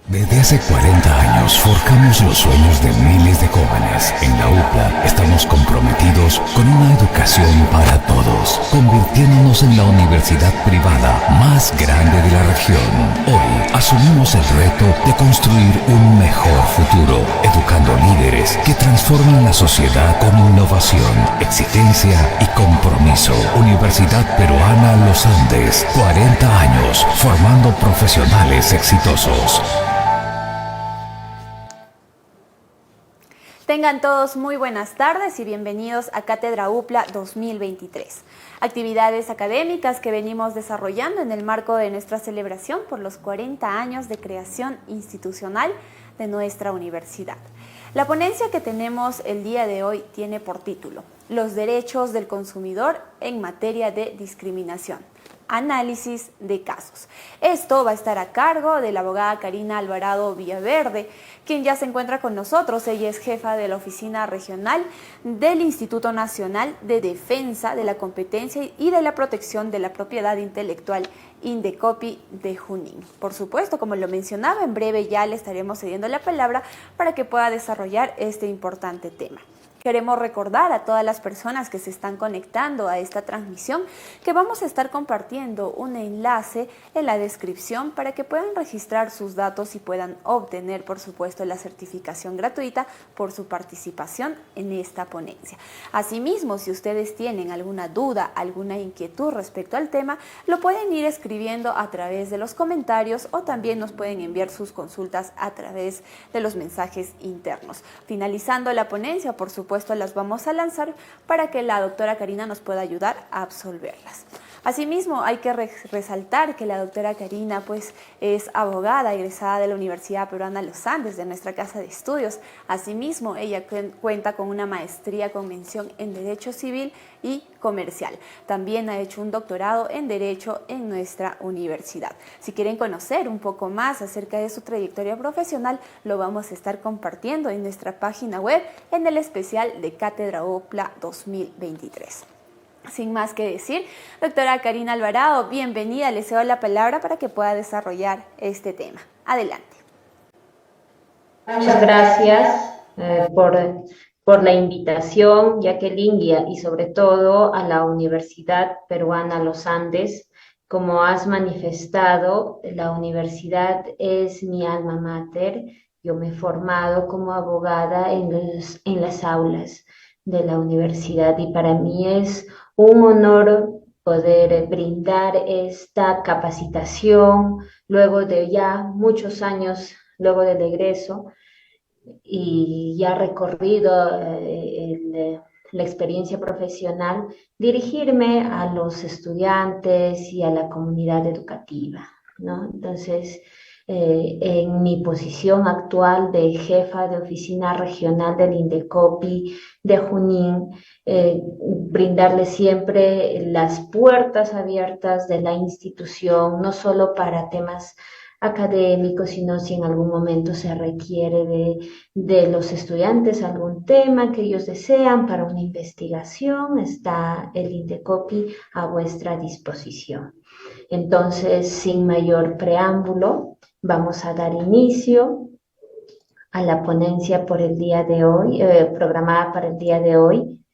Desde hace 40 años forjamos los sueños de miles de jóvenes. En la UPLA estamos comprometidos con una educación para todos, convirtiéndonos en la universidad privada más grande de la región. Hoy asumimos el reto de construir un mejor futuro, educando líderes que transforman la sociedad con innovación, exigencia y compromiso. Universidad Peruana Los Andes, 40 años formando profesionales exitosos. Tengan todos muy buenas tardes y bienvenidos a Cátedra UPLA 2023. Actividades académicas que venimos desarrollando en el marco de nuestra celebración por los 40 años de creación institucional de nuestra universidad. La ponencia que tenemos el día de hoy tiene por título Los derechos del consumidor en materia de discriminación. Análisis de casos. Esto va a estar a cargo de la abogada Karina Alvarado Villaverde, quien ya se encuentra con nosotros. Ella es jefa de la Oficina Regional del Instituto Nacional de Defensa de la Competencia y de la Protección de la Propiedad Intelectual, Indecopi de Junín. Por supuesto, como lo mencionaba, en breve ya le estaremos cediendo la palabra para que pueda desarrollar este importante tema. Queremos recordar a todas las personas que se están conectando a esta transmisión que vamos a estar compartiendo un enlace en la descripción para que puedan registrar sus datos y puedan obtener, por supuesto, la certificación gratuita por su participación en esta ponencia. Asimismo, si ustedes tienen alguna duda, alguna inquietud respecto al tema, lo pueden ir escribiendo a través de los comentarios o también nos pueden enviar sus consultas a través de los mensajes internos. Finalizando la ponencia, por supuesto, las vamos a lanzar para que la doctora Karina nos pueda ayudar a absolverlas. Asimismo, hay que resaltar que la doctora Karina es abogada egresada de la Universidad Peruana Los Andes, de nuestra casa de estudios. Asimismo, ella cuenta con una maestría con mención en Derecho Civil y Comercial. También ha hecho un doctorado en Derecho en nuestra universidad. Si quieren conocer un poco más acerca de su trayectoria profesional, lo vamos a estar compartiendo en nuestra página web en el especial de Cátedra UPLA 2023. Sin más que decir, doctora Karina Alvarado, bienvenida. Le cedo la palabra para que pueda desarrollar este tema. Adelante. Muchas gracias por la invitación, Jacqueline, y sobre todo a la Universidad Peruana Los Andes. Como has manifestado, la universidad es mi alma mater. Yo me he formado como abogada en las aulas de la universidad y para mí es un honor poder brindar esta capacitación luego de ya muchos años, luego del egreso, y ya recorrido la experiencia profesional, dirigirme a los estudiantes y a la comunidad educativa, ¿no? Entonces, en mi posición actual de jefa de oficina regional del Indecopi de Junín, brindarle siempre las puertas abiertas de la institución, no solo para temas académicos, sino si en algún momento se requiere de los estudiantes algún tema que ellos desean para una investigación, está el Indecopi a vuestra disposición. Entonces, sin mayor preámbulo, vamos a dar inicio a la ponencia por el día de hoy, programada para el día de hoy,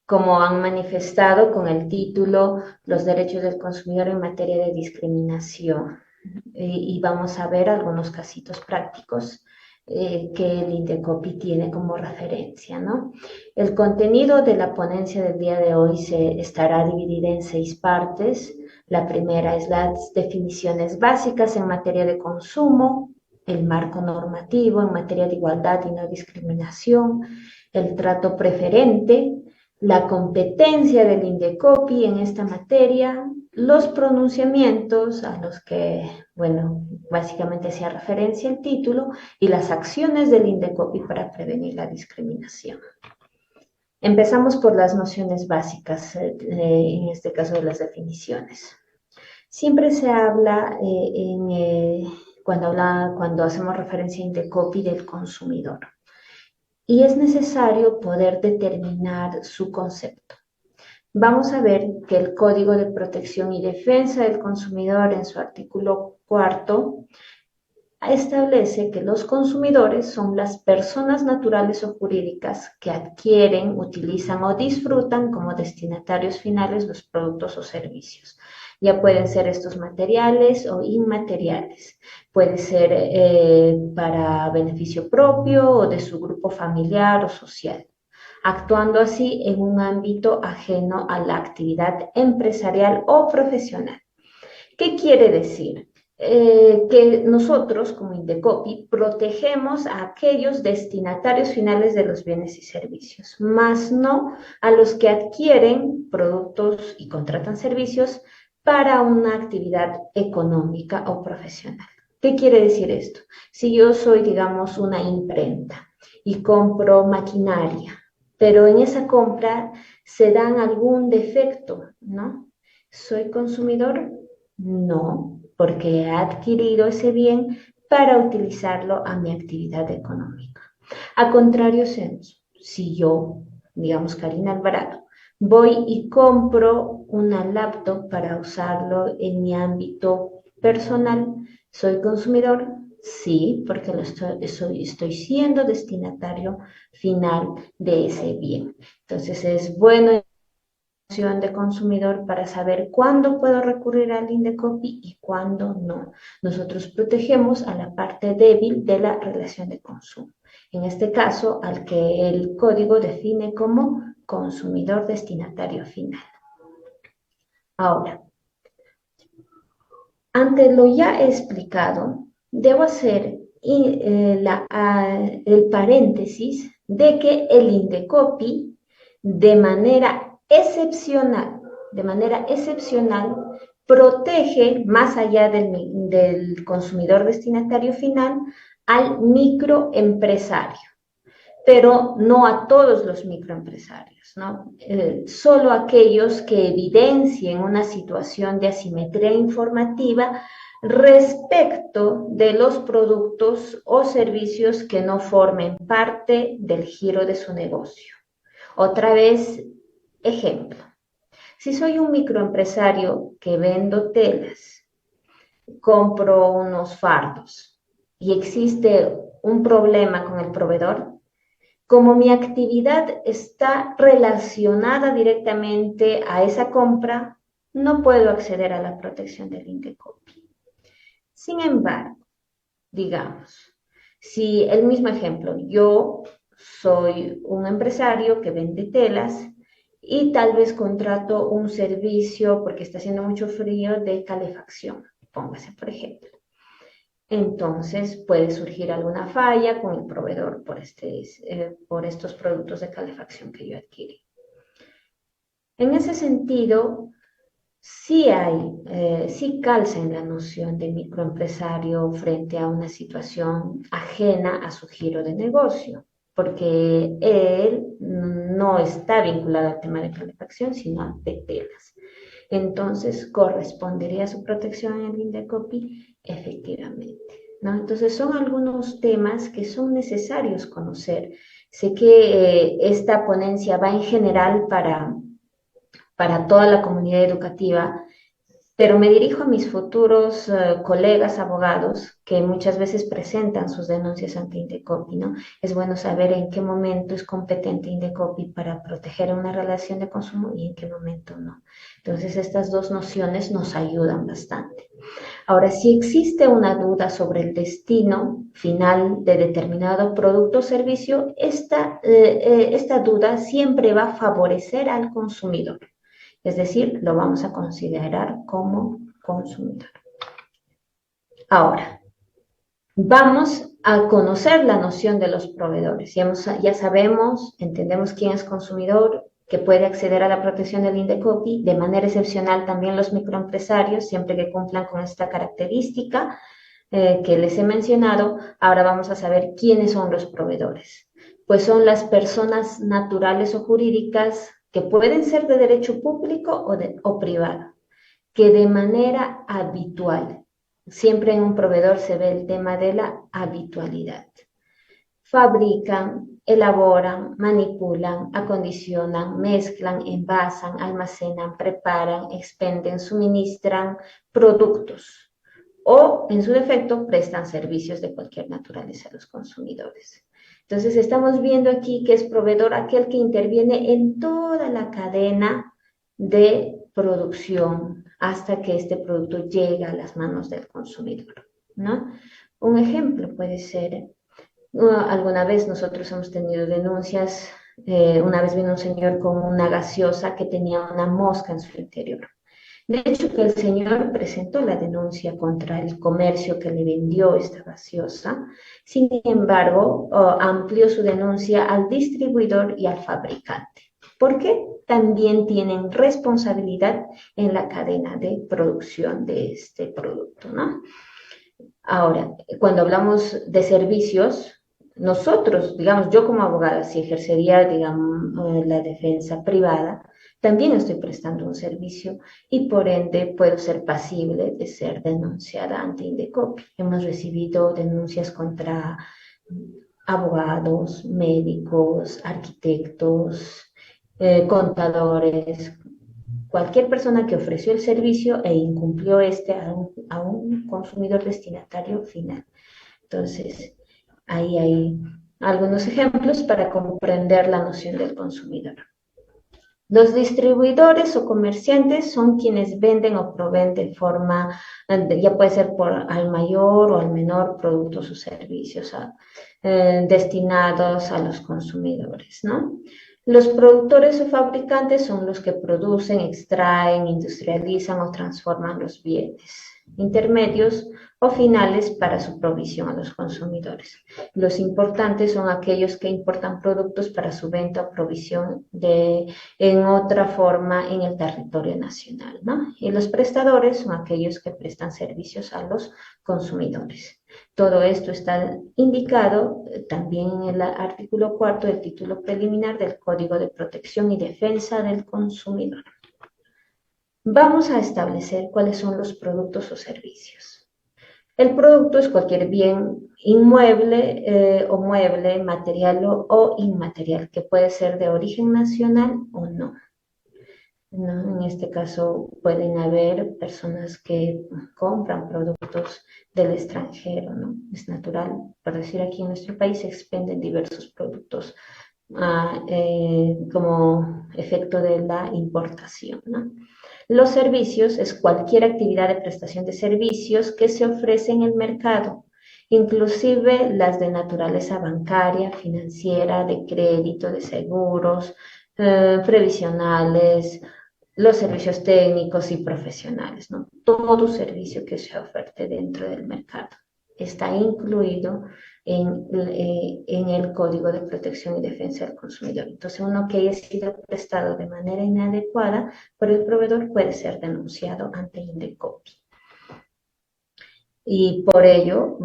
como han manifestado con el título Los derechos del consumidor en materia de discriminación. Y vamos a ver algunos casitos prácticos que el Indecopi tiene como referencia, ¿no? El contenido de la ponencia del día de hoy se estará dividida en 6 partes. La primera es las definiciones básicas en materia de consumo, el marco normativo en materia de igualdad y no discriminación, el trato preferente, la competencia del Indecopi en esta materia, los pronunciamientos a los que, bueno, básicamente hacía referencia el título, y las acciones del Indecopi para prevenir la discriminación. Empezamos por las nociones básicas, en este caso de las definiciones. Siempre se habla, cuando hacemos referencia a Indecopi, del consumidor. Y es necesario poder determinar su concepto. Vamos a ver que el Código de Protección y Defensa del Consumidor, en su artículo 4, establece que los consumidores son las personas naturales o jurídicas que adquieren, utilizan o disfrutan como destinatarios finales los productos o servicios. Ya pueden ser estos materiales o inmateriales. Puede ser para beneficio propio o de su grupo familiar o social, actuando así en un ámbito ajeno a la actividad empresarial o profesional. ¿Qué quiere decir? Que nosotros, como Indecopi, protegemos a aquellos destinatarios finales de los bienes y servicios, más no a los que adquieren productos y contratan servicios para una actividad económica o profesional. ¿Qué quiere decir esto? Si yo soy, digamos, una imprenta y compro maquinaria, pero en esa compra se dan algún defecto, ¿no? ¿Soy consumidor? No, porque he adquirido ese bien para utilizarlo a mi actividad económica. A contrario, si yo, digamos Karina Alvarado, voy y compro una laptop para usarlo en mi ámbito personal, ¿soy consumidor? Sí, porque estoy siendo destinatario final de ese bien. Entonces es bueno de consumidor para saber cuándo puedo recurrir al Indecopi y cuándo no. Nosotros protegemos a la parte débil de la relación de consumo, en este caso al que el código define como consumidor destinatario final. Ahora, ante lo ya explicado, debo hacer el paréntesis de que el Indecopi de manera excepcional, protege más allá del consumidor destinatario final al microempresario, pero no a todos los microempresarios, ¿no? Solo aquellos que evidencien una situación de asimetría informativa respecto de los productos o servicios que no formen parte del giro de su negocio. Otra vez, ejemplo, si soy un microempresario que vendo telas, compro unos fardos y existe un problema con el proveedor, como mi actividad está relacionada directamente a esa compra, no puedo acceder a la protección del Indecopi. Sin embargo, digamos, si el mismo ejemplo, yo soy un empresario que vende telas y tal vez contrato un servicio porque está haciendo mucho frío de calefacción, póngase por ejemplo. Entonces puede surgir alguna falla con el proveedor por estos productos de calefacción que yo adquirí. En ese sentido, sí calza en la noción de microempresario frente a una situación ajena a su giro de negocio, porque él no está vinculado al tema de calefacción, sino de telas. Entonces, ¿correspondería a su protección en el Indecopi? Efectivamente, ¿no? Entonces, son algunos temas que son necesarios conocer. Sé que esta ponencia va en general para toda la comunidad educativa, pero me dirijo a mis futuros colegas abogados que muchas veces presentan sus denuncias ante Indecopi, ¿no? Es bueno saber en qué momento es competente Indecopi para proteger una relación de consumo y en qué momento no. Entonces, estas dos nociones nos ayudan bastante. Ahora, si existe una duda sobre el destino final de determinado producto o servicio, esta duda siempre va a favorecer al consumidor. Es decir, lo vamos a considerar como consumidor. Ahora, vamos a conocer la noción de los proveedores. Ya sabemos, entendemos quién es consumidor, que puede acceder a la protección del Indecopi, de manera excepcional también los microempresarios, siempre que cumplan con esta característica que les he mencionado. Ahora vamos a saber quiénes son los proveedores. Pues son las personas naturales o jurídicas que pueden ser de derecho público o privado, que de manera habitual, siempre en un proveedor se ve el tema de la habitualidad, fabrican, elaboran, manipulan, acondicionan, mezclan, envasan, almacenan, preparan, expenden, suministran productos o, en su defecto, prestan servicios de cualquier naturaleza a los consumidores. Entonces, estamos viendo aquí que es proveedor aquel que interviene en toda la cadena de producción hasta que este producto llega a las manos del consumidor, ¿no? Un ejemplo puede ser, alguna vez nosotros hemos tenido denuncias, una vez vino un señor con una gaseosa que tenía una mosca en su interior. De hecho, que el señor presentó la denuncia contra el comercio que le vendió esta gaseosa. Sin embargo, amplió su denuncia al distribuidor y al fabricante. ¿Por qué? También tienen responsabilidad en la cadena de producción de este producto, ¿no? Ahora, cuando hablamos de servicios, nosotros, digamos, yo como abogada, si ejercería, digamos, la defensa privada, también estoy prestando un servicio y por ende puedo ser pasible de ser denunciada ante Indecopi. Hemos recibido denuncias contra abogados, médicos, arquitectos, contadores, cualquier persona que ofreció el servicio e incumplió a un consumidor destinatario final. Entonces, ahí hay algunos ejemplos para comprender la noción del consumidor. Los distribuidores o comerciantes son quienes venden o proveen de forma, ya puede ser al mayor o al menor, productos o servicios destinados a los consumidores, ¿no? Los productores o fabricantes son los que producen, extraen, industrializan o transforman los bienes intermedios o finales para su provisión a los consumidores. Los importantes son aquellos que importan productos para su venta o provisión en otra forma en el territorio nacional, ¿no? Y los prestadores son aquellos que prestan servicios a los consumidores. Todo esto está indicado también en el artículo 4 del título preliminar del Código de Protección y Defensa del Consumidor. Vamos a establecer cuáles son los productos o servicios. El producto es cualquier bien inmueble o mueble, material o inmaterial, que puede ser de origen nacional o no. ¿No? En este caso pueden haber personas que compran productos del extranjero, ¿no? Es natural, por decir, aquí en nuestro país se expenden diversos productos como efecto de la importación, ¿no? Los servicios es cualquier actividad de prestación de servicios que se ofrece en el mercado, inclusive las de naturaleza bancaria, financiera, de crédito, de seguros, previsionales, los servicios técnicos y profesionales, ¿no? Todo servicio que se oferte dentro del mercado está incluido en el Código de Protección y Defensa del Consumidor. Entonces, uno que haya sido prestado de manera inadecuada por el proveedor puede ser denunciado ante Indecopi. Y por ello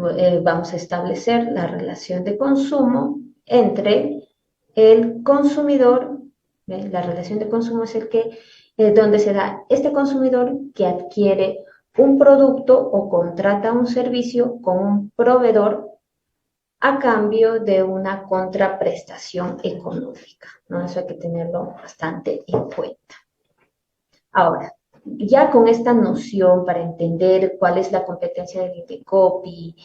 vamos a establecer la relación de consumo entre el consumidor. La relación de consumo es donde se da este consumidor que adquiere un producto o contrata un servicio con un proveedor a cambio de una contraprestación económica, ¿no? Eso hay que tenerlo bastante en cuenta. Ahora, ya con esta noción para entender cuál es la competencia del Indecopi,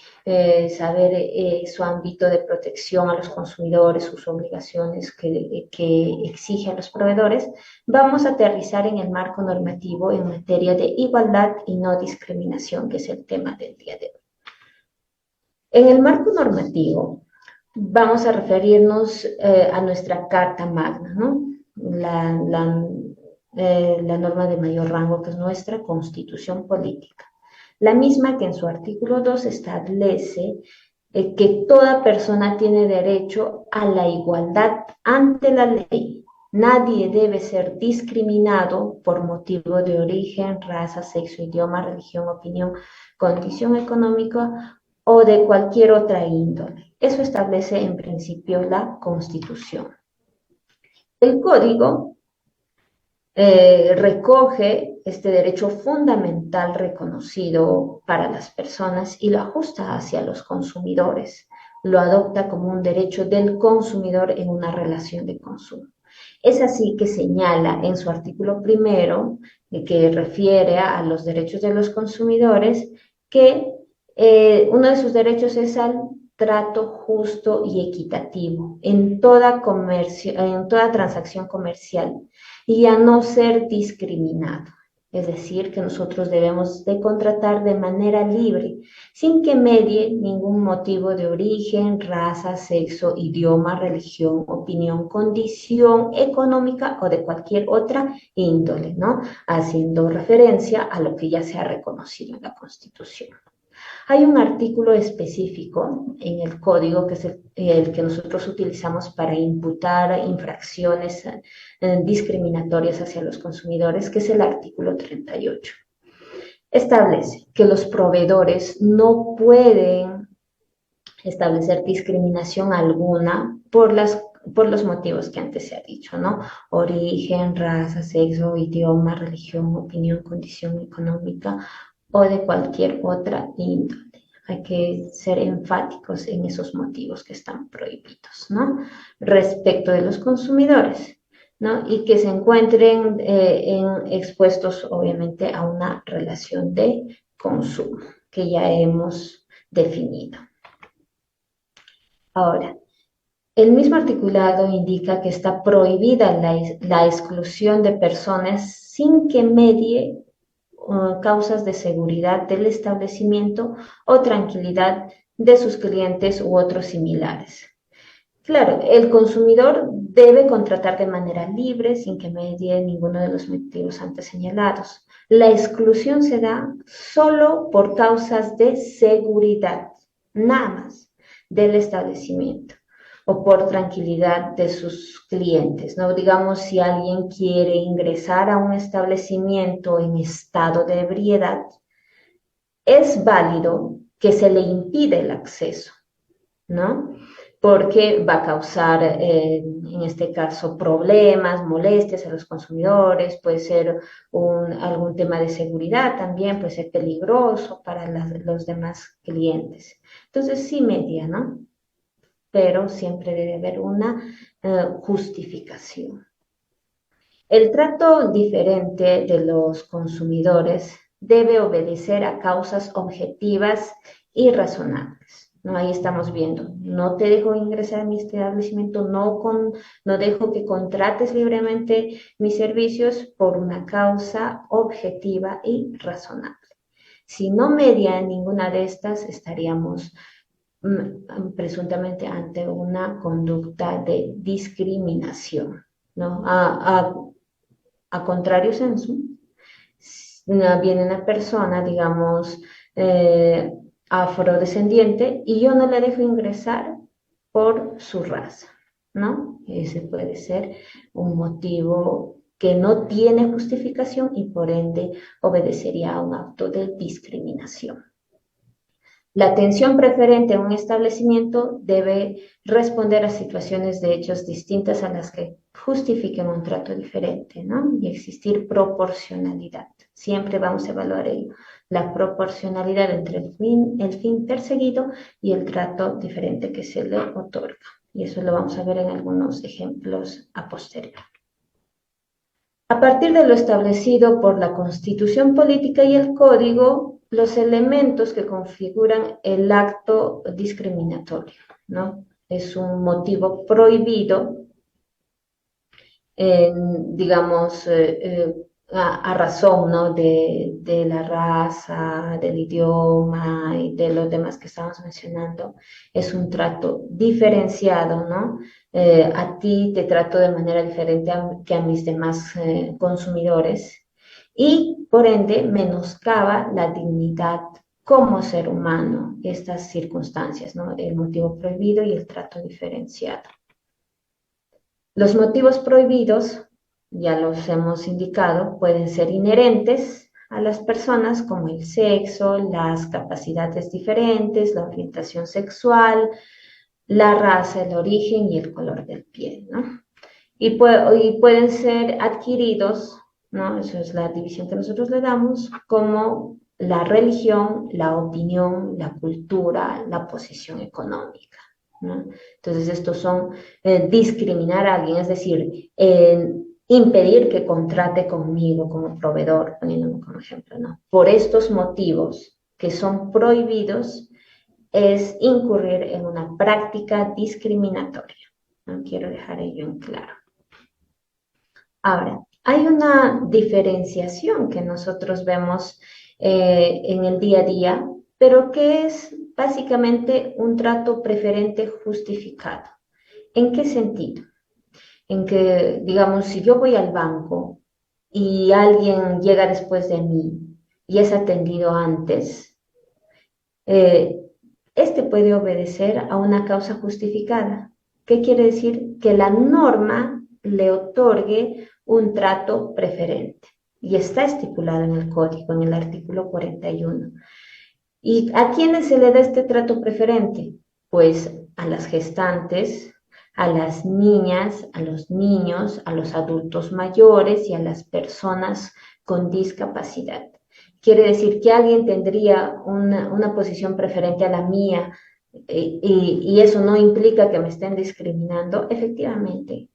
saber su ámbito de protección a los consumidores, sus obligaciones que exige a los proveedores, vamos a aterrizar en el marco normativo en materia de igualdad y no discriminación, que es el tema del día de hoy. En el marco normativo vamos a referirnos a nuestra Carta Magna, ¿no? La norma de mayor rango, que es nuestra Constitución Política. La misma que en su artículo 2 establece que toda persona tiene derecho a la igualdad ante la ley. Nadie debe ser discriminado por motivo de origen, raza, sexo, idioma, religión, opinión, condición económica o de cualquier otra índole. Eso establece en principio la Constitución. El Código recoge este derecho fundamental reconocido para las personas y lo ajusta hacia los consumidores. Lo adopta como un derecho del consumidor en una relación de consumo. Es así que señala en su artículo primero, que refiere a los derechos de los consumidores, que uno de sus derechos es al trato justo y equitativo en toda transacción comercial y a no ser discriminado. Es decir, que nosotros debemos de contratar de manera libre, sin que medie ningún motivo de origen, raza, sexo, idioma, religión, opinión, condición económica o de cualquier otra índole, ¿no? Haciendo referencia a lo que ya se ha reconocido en la Constitución. Hay un artículo específico en el código que es el que nosotros utilizamos para imputar infracciones discriminatorias hacia los consumidores, que es el artículo 38. Establece que los proveedores no pueden establecer discriminación alguna por los motivos que antes se ha dicho, ¿no? Origen, raza, sexo, idioma, religión, opinión, condición económica o de cualquier otra índole. Hay que ser enfáticos en esos motivos que están prohibidos, ¿no? Respecto de los consumidores, ¿no? Y que se encuentren expuestos, obviamente, a una relación de consumo que ya hemos definido. Ahora, el mismo articulado indica que está prohibida la exclusión de personas sin que medie causas de seguridad del establecimiento o tranquilidad de sus clientes u otros similares. Claro, el consumidor debe contratar de manera libre sin que medie ninguno de los motivos antes señalados. La exclusión se da solo por causas de seguridad, nada más, del establecimiento o por tranquilidad de sus clientes, ¿no? Digamos, si alguien quiere ingresar a un establecimiento en estado de ebriedad, es válido que se le impida el acceso, ¿no? Porque va a causar, en este caso, problemas, molestias a los consumidores, puede ser algún tema de seguridad también, puede ser peligroso para los demás clientes. Entonces, sí media, ¿no? Pero siempre debe haber una justificación. El trato diferente de los consumidores debe obedecer a causas objetivas y razonables, ¿no? Ahí estamos viendo, no te dejo ingresar a mi establecimiento, no dejo que contrates libremente mis servicios por una causa objetiva y razonable. Si no media ninguna de estas, estaríamos presuntamente ante una conducta de discriminación, ¿no? A contrario sensu, viene una persona, digamos, afrodescendiente y yo no le dejo ingresar por su raza, ¿no? Ese puede ser un motivo que no tiene justificación y por ende obedecería a un acto de discriminación. La atención preferente en un establecimiento debe responder a situaciones de hechos distintas a las que justifiquen un trato diferente, ¿no? Y existir proporcionalidad. Siempre vamos a evaluar ello. La proporcionalidad entre el fin perseguido y el trato diferente que se le otorga. Y eso lo vamos a ver en algunos ejemplos a posteriori. A partir de lo establecido por la Constitución Política y el Código, los elementos que configuran el acto discriminatorio, ¿no? Es un motivo prohibido, digamos, a razón, ¿no? de la raza, del idioma y de los demás que estamos mencionando. Es un trato diferenciado, ¿no? A ti te trato de manera diferente que a mis demás consumidores y por ende menoscaba la dignidad como ser humano, estas circunstancias, ¿no? El motivo prohibido y el trato diferenciado. Los motivos prohibidos, ya los hemos indicado, pueden ser inherentes a las personas como el sexo, las capacidades diferentes, la orientación sexual, la raza, el origen y el color del piel, ¿no? Y pueden ser adquiridos, ¿no? Esa es la división que nosotros le damos, como la religión, la opinión, la cultura, la posición económica, ¿no? Entonces estos son discriminar a alguien, es decir, impedir que contrate conmigo como proveedor, poniéndome como ejemplo, ¿no? Por estos motivos que son prohibidos es incurrir en una práctica discriminatoria. No quiero dejar ello en claro. Ahora, hay una diferenciación que nosotros vemos en el día a día, pero que es básicamente un trato preferente justificado. ¿En qué sentido? En que, digamos, si yo voy al banco y alguien llega después de mí y es atendido antes, este puede obedecer a una causa justificada. ¿Qué quiere decir? Que la norma le otorgue un trato preferente y está estipulado en el código, en el artículo 41. ¿Y a quiénes se le da este trato preferente? Pues a las gestantes, a las niñas, a los niños, a los adultos mayores y a las personas con discapacidad. Quiere decir que alguien tendría una posición preferente a la mía y eso no implica que me estén discriminando. Efectivamente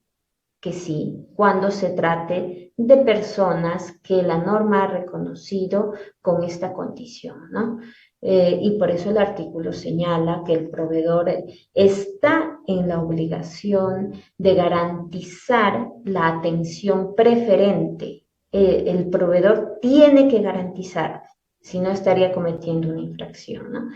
que sí, cuando se trate de personas que la norma ha reconocido con esta condición, ¿no? Y por eso el artículo señala que el proveedor está en la obligación de garantizar la atención preferente. El proveedor tiene que garantizar, si no estaría cometiendo una infracción, ¿no?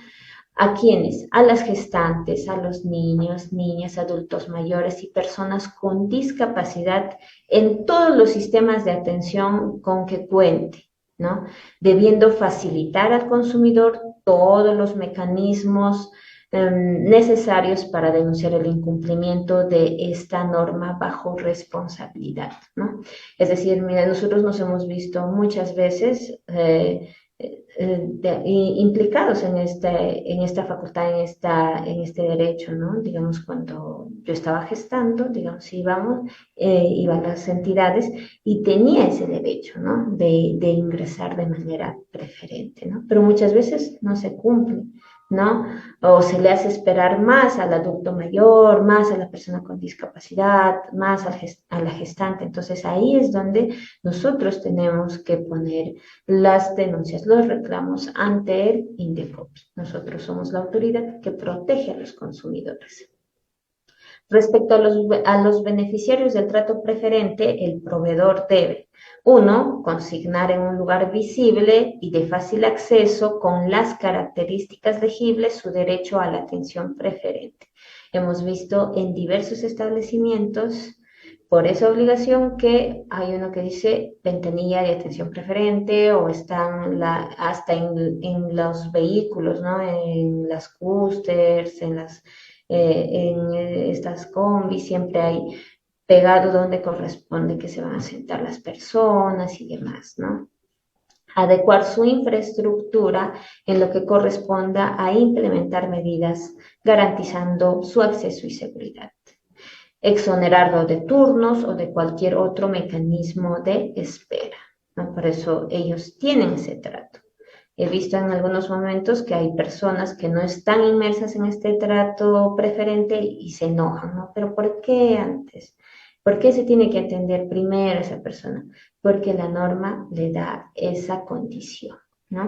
¿A quiénes? A las gestantes, a los niños, niñas, adultos mayores y personas con discapacidad en todos los sistemas de atención con que cuente, ¿no? Debiendo facilitar al consumidor todos los mecanismos necesarios para denunciar el incumplimiento de esta norma bajo responsabilidad, ¿no? Es decir, mira, nosotros nos hemos visto muchas veces implicados en esta facultad, en este derecho, ¿no? Digamos, cuando yo estaba gestando, digamos, iban las entidades y tenía ese derecho, ¿no? De ingresar de manera preferente, ¿no? Pero muchas veces no se cumple, ¿no? O se le hace esperar más al adulto mayor, más a la persona con discapacidad, más a la gestante. Entonces ahí es donde nosotros tenemos que poner las denuncias, los reclamos ante el INDECOPI. Nosotros somos la autoridad que protege a los consumidores. Respecto a los beneficiarios del trato preferente, el proveedor debe, 1. Consignar en un lugar visible y de fácil acceso con las características legibles su derecho a la atención preferente. Hemos visto en diversos establecimientos por esa obligación que hay uno que dice ventanilla de atención preferente o están hasta en los vehículos, ¿no? En las coasters, en estas combis, siempre hay pegado donde corresponde que se van a sentar las personas y demás, ¿no? Adecuar su infraestructura en lo que corresponda a implementar medidas garantizando su acceso y seguridad. Exonerarlo de turnos o de cualquier otro mecanismo de espera, ¿no? Por eso ellos tienen ese trato. He visto en algunos momentos que hay personas que no están inmersas en este trato preferente y se enojan, ¿no? ¿Pero por qué antes? ¿Por qué se tiene que atender primero a esa persona? Porque la norma le da esa condición, ¿no?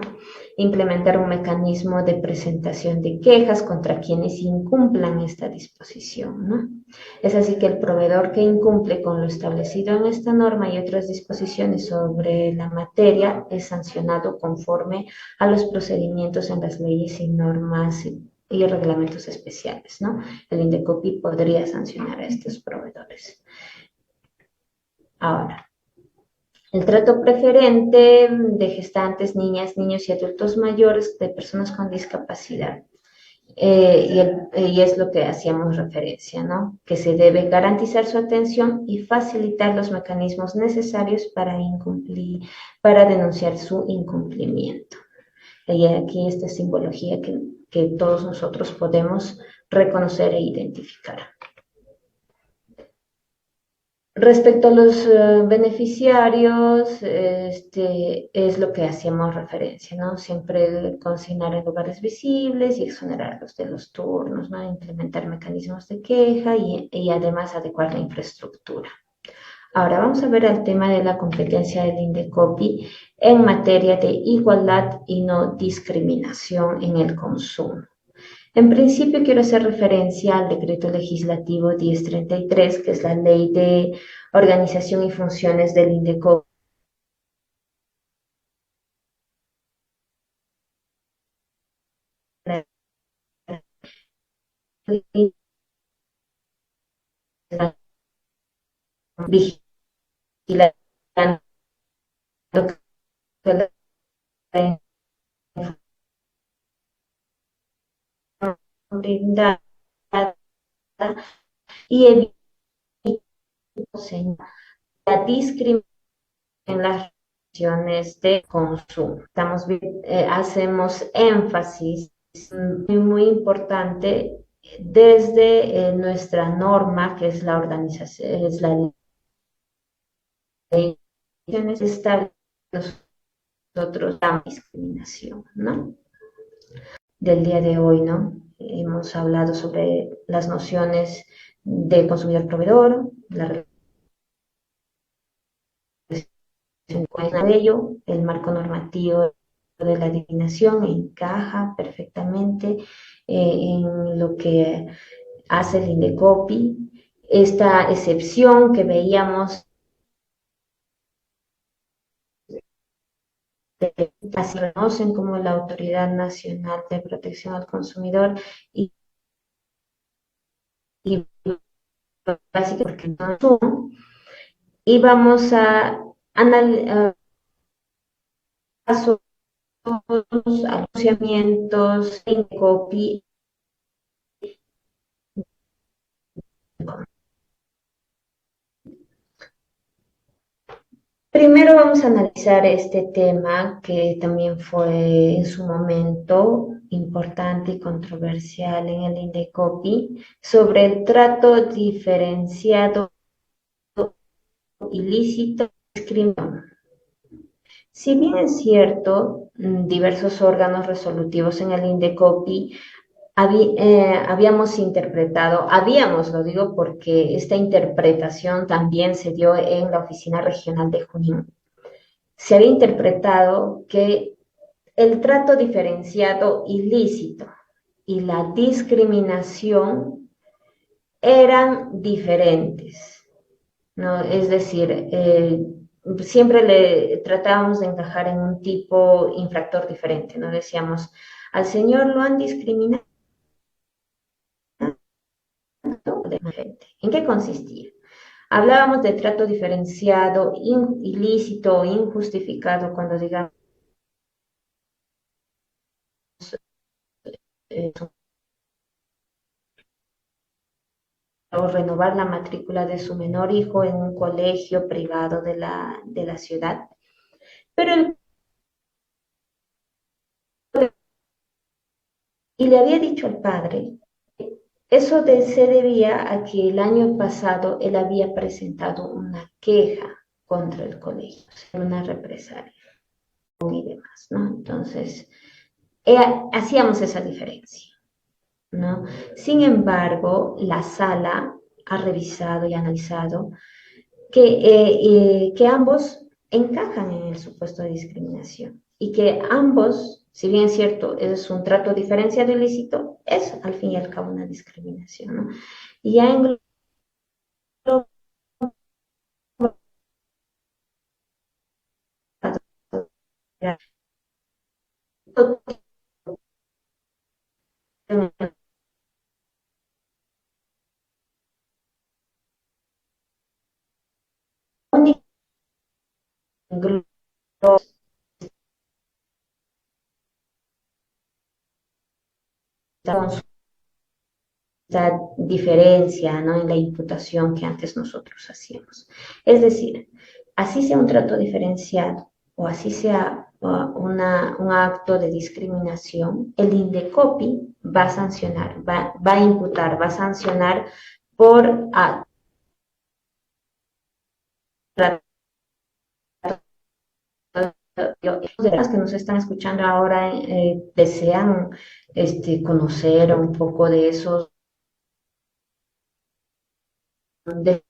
Implementar un mecanismo de presentación de quejas contra quienes incumplan esta disposición, ¿no? Es así que el proveedor que incumple con lo establecido en esta norma y otras disposiciones sobre la materia es sancionado conforme a los procedimientos en las leyes y normas y reglamentos especiales, ¿no? El INDECOPI podría sancionar a estos proveedores. Ahora, el trato preferente de gestantes, niñas, niños y adultos mayores de personas con discapacidad. Y es lo que hacíamos referencia, ¿no? Que se debe garantizar su atención y facilitar los mecanismos necesarios para denunciar su incumplimiento. Y aquí esta simbología que todos nosotros podemos reconocer e identificar. Respecto a los beneficiarios, es lo que hacíamos referencia, ¿no? Siempre consignar en lugares visibles y exonerarlos de los turnos, ¿no? Implementar mecanismos de queja y además adecuar la infraestructura. Ahora vamos a ver el tema de la competencia del INDECOPI en materia de igualdad y no discriminación en el consumo. En principio quiero hacer referencia al decreto legislativo 1033, que es la ley de organización y funciones del INDECOPI. Vigilando que la brindada y evitamos la discriminación en las relaciones de consumo. Hacemos énfasis muy importante desde nuestra norma, que es la organización, es la ley, establece nosotros la discriminación, ¿no? Del día de hoy, ¿no? Hemos hablado sobre las nociones de consumidor-proveedor, la relación con ello, el marco normativo de la discriminación encaja perfectamente en lo que hace el INDECOPI. Esta excepción que veíamos así reconocen como la Autoridad Nacional de Protección al Consumidor y básicamente porque no son. Y vamos a analizar casos, anunciamientos, INDECOPI. Primero vamos a analizar este tema que también fue en su momento importante y controversial en el INDECOPI sobre el trato diferenciado ilícito y discriminación. Si bien es cierto, diversos órganos resolutivos en el INDECOPI lo digo porque esta interpretación también se dio en la Oficina Regional de Junín. Se había interpretado que el trato diferenciado ilícito y la discriminación eran diferentes, ¿no? Es decir, siempre le tratábamos de encajar en un tipo infractor diferente, ¿no? Decíamos, al señor lo han discriminado. ¿En qué consistía? Hablábamos de trato diferenciado, ilícito o injustificado cuando digamos o renovar la matrícula de su menor hijo en un colegio privado de la ciudad. Pero y le había dicho al padre, se debía a que el año pasado él había presentado una queja contra el colegio, una represalia y demás, ¿no? Entonces, hacíamos esa diferencia, ¿no? Sin embargo, la sala ha revisado y analizado que ambos encajan en el supuesto de discriminación y que ambos, si bien es cierto, es un trato diferenciado ilícito, es al fin y al cabo una discriminación, ¿no? Y ya en esta diferencia, ¿no? En la imputación que antes nosotros hacíamos. Es decir, así sea un trato diferenciado o así sea un acto de discriminación, el INDECOPI va a sancionar, va a imputar, va a sancionar por las que nos están escuchando ahora desean conocer un poco de esos de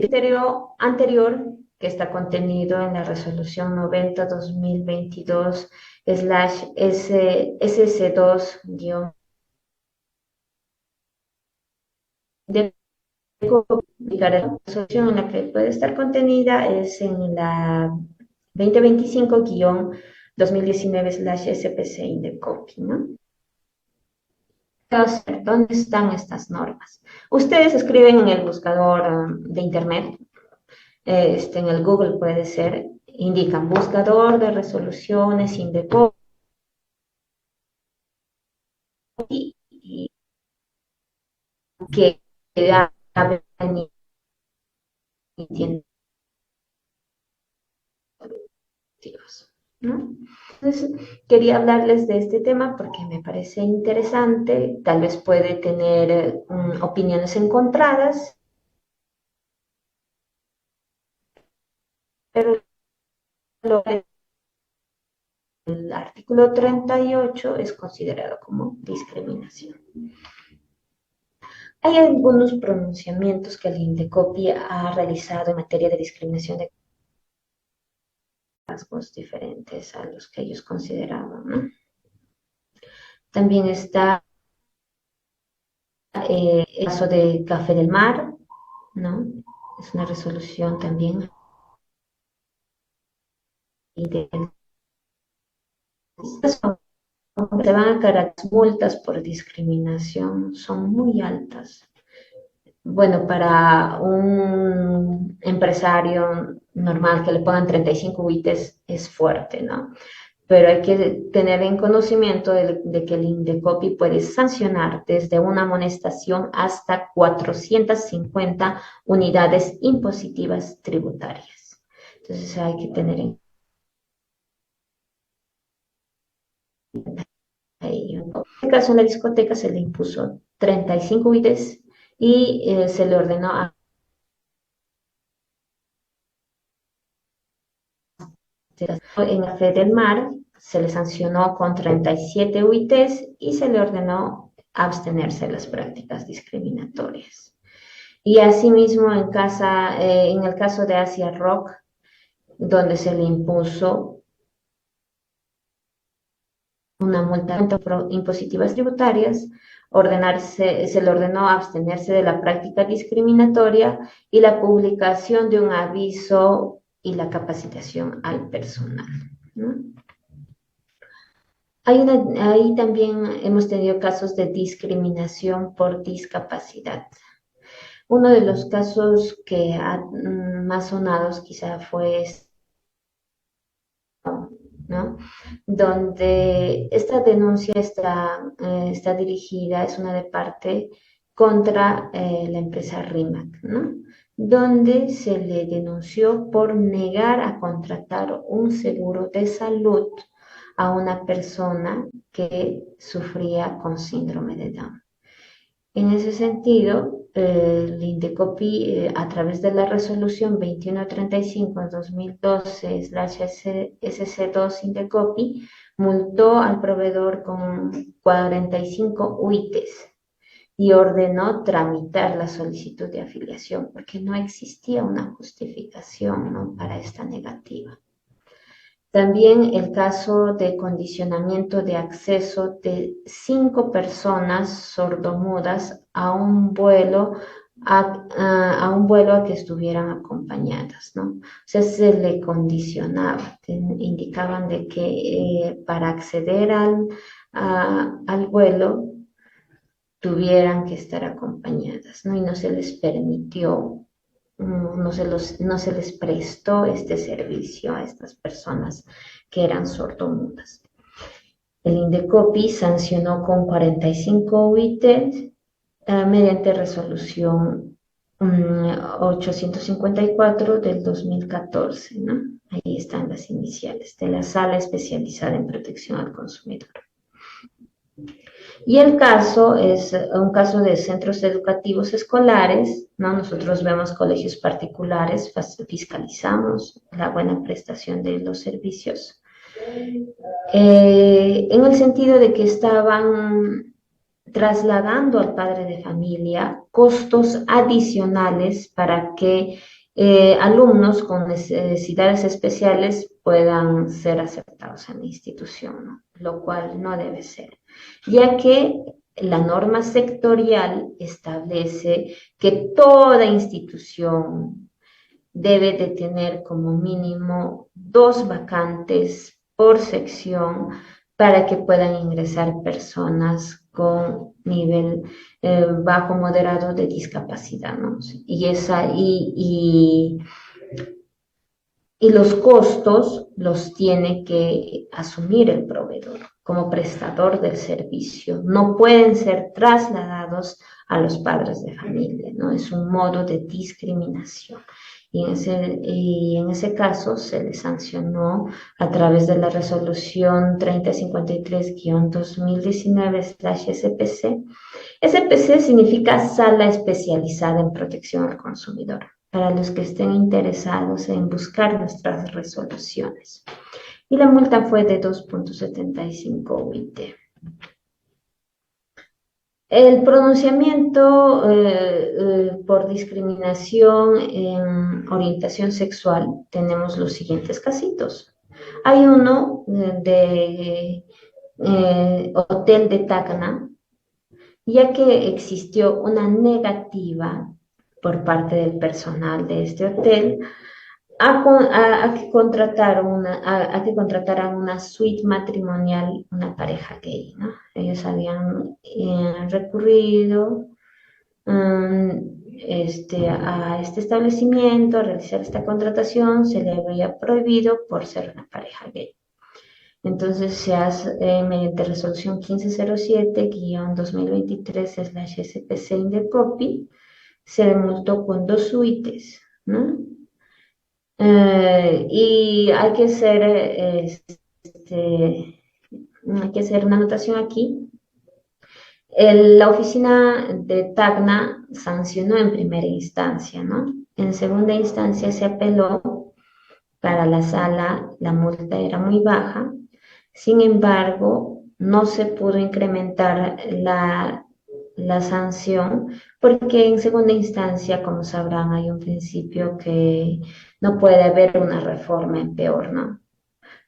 criterio anterior que está contenido en la resolución 90-2022/SS2- de la resolución en la que puede estar contenida es en la 2025-2019/SPC Indecopi, ¿no? ¿Dónde están estas normas? Ustedes escriben en el buscador de internet, en el Google puede ser, indican buscador de resoluciones Indecopi y que hablan y tienen objetivos, ¿no? Entonces, quería hablarles de este tema porque me parece interesante, tal vez puede tener opiniones encontradas, pero el artículo 38 es considerado como discriminación. Hay algunos pronunciamientos que el Indecopi ha realizado en materia de discriminación de rasgos diferentes a los que ellos consideraban, ¿no? También está el caso de Café del Mar, ¿no? Es una resolución también y se van a cargar multas por discriminación, son muy altas. Bueno, para un empresario normal que le pongan 35 UITs es fuerte, ¿no? Pero hay que tener en conocimiento de que el Indecopi puede sancionar desde una amonestación hasta 450 unidades impositivas tributarias. Entonces hay que tener en ello. En este caso, en la discoteca se le impuso 35 UITs y se le ordenó en la Fe del Mar, se le sancionó con 37 UITs y se le ordenó abstenerse de las prácticas discriminatorias. Y asimismo, en el caso de Asia Rock, donde se le impuso una multa por impositivas tributarias, se le ordenó abstenerse de la práctica discriminatoria y la publicación de un aviso y la capacitación al personal, ¿no? Ahí también hemos tenido casos de discriminación por discapacidad. Uno de los casos que más sonados quizá fue ¿no? Donde esta denuncia está dirigida, es una de parte contra la empresa RIMAC, ¿no? Donde se le denunció por negar a contratar un seguro de salud a una persona que sufría con síndrome de Down. En ese sentido, el Indecopi, a través de la resolución 2135/2012/SC2 Indecopi, multó al proveedor con 45 UITs y ordenó tramitar la solicitud de afiliación porque no existía una justificación, ¿no?, para esta negativa. También el caso de condicionamiento de acceso de 5 personas sordomudas a un vuelo a que estuvieran acompañadas, ¿no? O sea, se le condicionaba, indicaban de que para acceder al vuelo tuvieran que estar acompañadas, ¿no? Y no se les permitió, no se les prestó este servicio a estas personas que eran sordomudas. El Indecopi sancionó con 45 UITs mediante resolución 854 del 2014, ¿no? Ahí están las iniciales de la Sala Especializada en Protección al Consumidor. Y el caso es un caso de centros educativos escolares, ¿no? Nosotros vemos colegios particulares, fiscalizamos la buena prestación de los servicios, en el sentido de que estaban trasladando al padre de familia costos adicionales para que alumnos con necesidades especiales puedan ser aceptados en la institución, ¿no? Lo cual no debe ser, ya que la norma sectorial establece que toda institución debe de tener como mínimo 2 vacantes por sección para que puedan ingresar personas con nivel bajo moderado de discapacidad, ¿no? Y los costos los tiene que asumir el proveedor como prestador del servicio. No pueden ser trasladados a los padres de familia, ¿no? Es un modo de discriminación. Y en ese caso se le sancionó a través de la resolución 3053-2019/SPC. SPC significa Sala Especializada en Protección al Consumidor, para los que estén interesados en buscar nuestras resoluciones. Y la multa fue de 2.75 UIT. El pronunciamiento por discriminación en orientación sexual, tenemos los siguientes casitos. Hay uno de Hotel de Tacna, ya que existió una negativa por parte del personal de este hotel a que contrataran una suite matrimonial, una pareja gay, ¿no? Ellos habían recurrido a este establecimiento a realizar esta contratación, se le había prohibido por ser una pareja gay. Entonces se hace mediante resolución 1507-2023/SPC Indecopi, se le multó con 2 suites, ¿no? Y hay que hacer una anotación aquí. La oficina de Tacna sancionó en primera instancia, ¿no? En segunda instancia se apeló. Para la sala la multa era muy baja, sin embargo no se pudo incrementar la sanción porque en segunda instancia, como sabrán, hay un principio que no puede haber una reforma en peor, ¿no?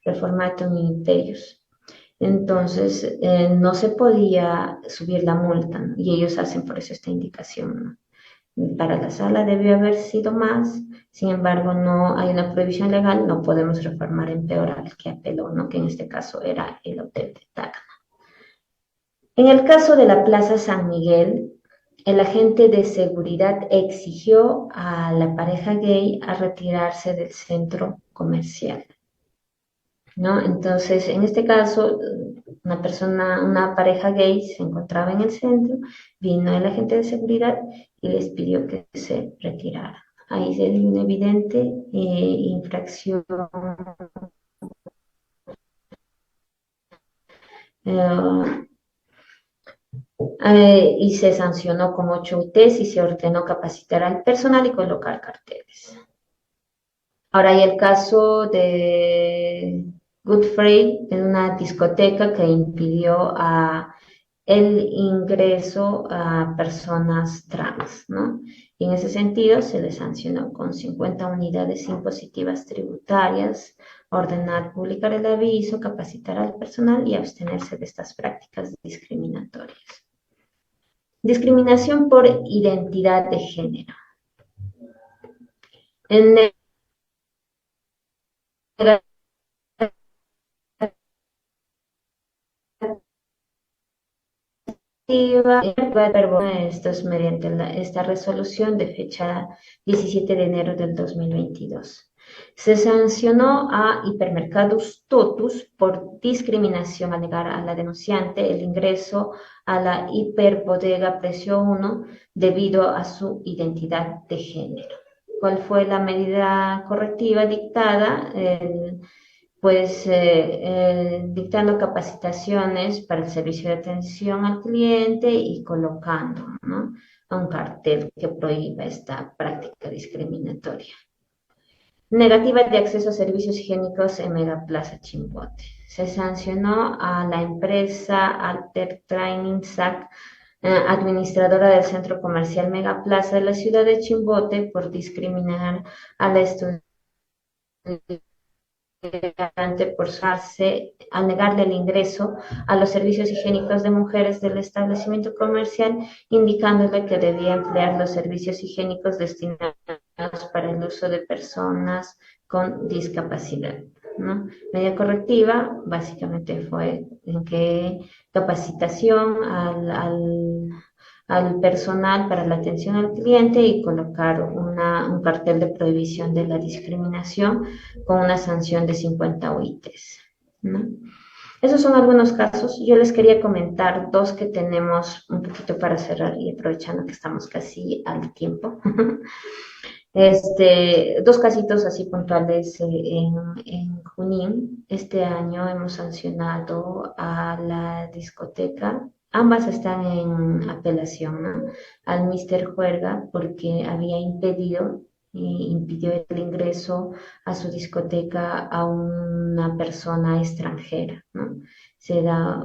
Reformatum imperius. Entonces no se podía subir la multa, ¿no? Y ellos hacen por eso esta indicación, ¿no? Para la sala debió haber sido más, sin embargo no hay una prohibición legal, no podemos reformar en peor al que apeló, ¿no? Que en este caso era el Hotel de Tacna. En el caso de la Plaza San Miguel, el agente de seguridad exigió a la pareja gay a retirarse del centro comercial, ¿no? Entonces, en este caso, una pareja gay se encontraba en el centro, vino el agente de seguridad y les pidió que se retirara. Ahí se dio una evidente infracción y se sancionó con 8 UTs y se ordenó capacitar al personal y colocar carteles. Ahora hay el caso de Godfrey, en una discoteca que impidió el ingreso a personas trans, ¿no? Y en ese sentido se le sancionó con 50 unidades impositivas tributarias, ordenar publicar el aviso, capacitar al personal y abstenerse de estas prácticas discriminatorias. Discriminación por identidad de género. En esto es mediante esta resolución de fecha 17 de enero del 2022. Se sancionó a Hipermercados Totus por discriminación al negar a la denunciante el ingreso a la hiperbodega Precio 1 debido a su identidad de género. ¿Cuál fue la medida correctiva dictada? Dictando capacitaciones para el servicio de atención al cliente y colocando, ¿no?, un cartel que prohíba esta práctica discriminatoria. Negativa de acceso a servicios higiénicos en Megaplaza Chimbote. Se sancionó a la empresa Alter Training SAC, administradora del centro comercial Megaplaza de la ciudad de Chimbote, por discriminar a la estudiante por al negarle el ingreso a los servicios higiénicos de mujeres del establecimiento comercial, indicándole que debía emplear los servicios higiénicos destinados para el uso de personas con discapacidad, ¿no? Medida correctiva básicamente fue en que capacitación al personal para la atención al cliente y colocar un cartel de prohibición de la discriminación con una sanción de 50 UITs, ¿no? Esos son algunos casos. Yo les quería comentar dos que tenemos un poquito para cerrar y aprovechando que estamos casi al tiempo. Dos casitos así puntuales en Junín. Este año hemos sancionado a la discoteca. Ambas están en apelación, ¿no? Al Mister Juerga porque había impidió el ingreso a su discoteca a una persona extranjera, ¿no? Se da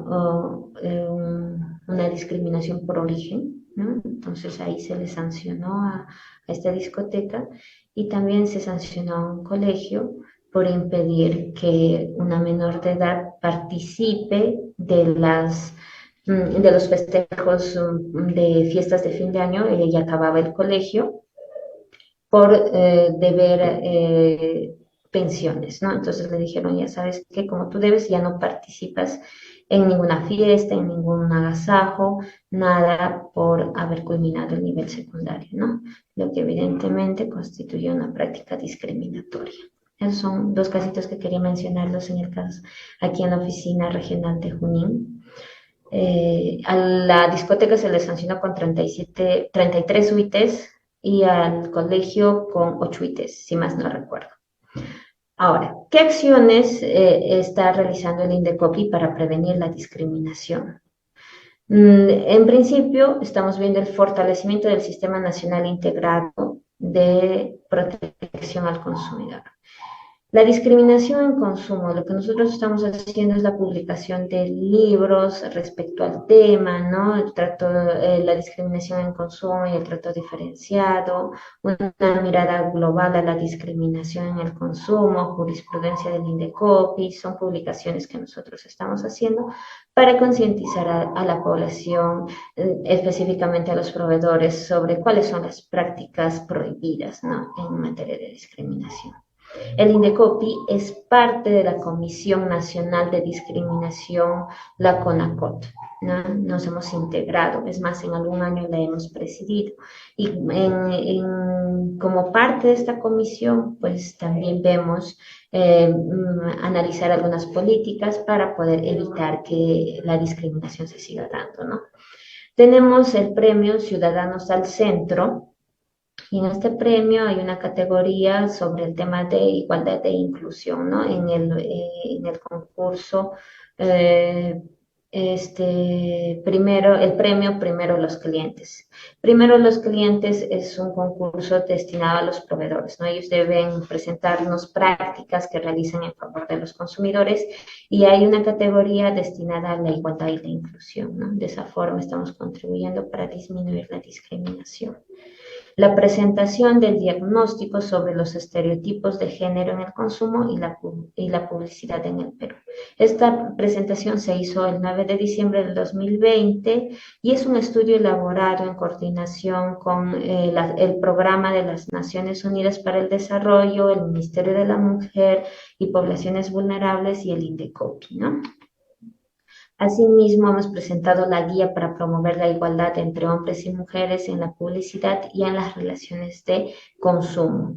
una discriminación por origen, ¿no? Entonces ahí se le sancionó a esta discoteca y también se sancionó a un colegio por impedir que una menor de edad participe de los festejos de fiestas de fin de año. Ella ya acababa el colegio por deber pensiones, ¿no? Entonces le dijeron, ya sabes que como tú debes, ya no participas en ninguna fiesta, en ningún agasajo, nada por haber culminado el nivel secundario, ¿no? Lo que evidentemente constituye una práctica discriminatoria. Esos son dos casitos que quería mencionarlos en el caso aquí en la oficina regional de Junín. A la discoteca se le sancionó con 33 UITs y al colegio con 8 UITs, si más no recuerdo. Ahora, ¿qué acciones está realizando el INDECOPI para prevenir la discriminación? En principio, estamos viendo el fortalecimiento del Sistema Nacional Integrado de Protección al Consumidor. La discriminación en consumo, lo que nosotros estamos haciendo es la publicación de libros respecto al tema, ¿no? La discriminación en consumo y el trato diferenciado, una mirada global a la discriminación en el consumo, jurisprudencia del INDECOPI, son publicaciones que nosotros estamos haciendo para concientizar a la población, específicamente a los proveedores, sobre cuáles son las prácticas prohibidas, ¿no?, en materia de discriminación. El INDECOPI es parte de la Comisión Nacional de Discriminación, la CONACOT, ¿no? Nos hemos integrado, es más, en algún año la hemos presidido. Y como parte de esta comisión, pues también vemos analizar algunas políticas para poder evitar que la discriminación se siga dando, ¿no? Tenemos el premio Ciudadanos al Centro. Y en este premio hay una categoría sobre el tema de igualdad e inclusión, ¿no? En el concurso, el premio Primero los Clientes. Primero los Clientes es un concurso destinado a los proveedores, ¿no? Ellos deben presentarnos prácticas que realizan en favor de los consumidores y hay una categoría destinada a la igualdad y la inclusión, ¿no? De esa forma estamos contribuyendo para disminuir la discriminación. La presentación del diagnóstico sobre los estereotipos de género en el consumo y la publicidad en el Perú. Esta presentación se hizo el 9 de diciembre del 2020 y es un estudio elaborado en coordinación con el Programa de las Naciones Unidas para el Desarrollo, el Ministerio de la Mujer y Poblaciones Vulnerables y el INDECOPI, ¿no? Asimismo, hemos presentado la guía para promover la igualdad entre hombres y mujeres en la publicidad y en las relaciones de consumo.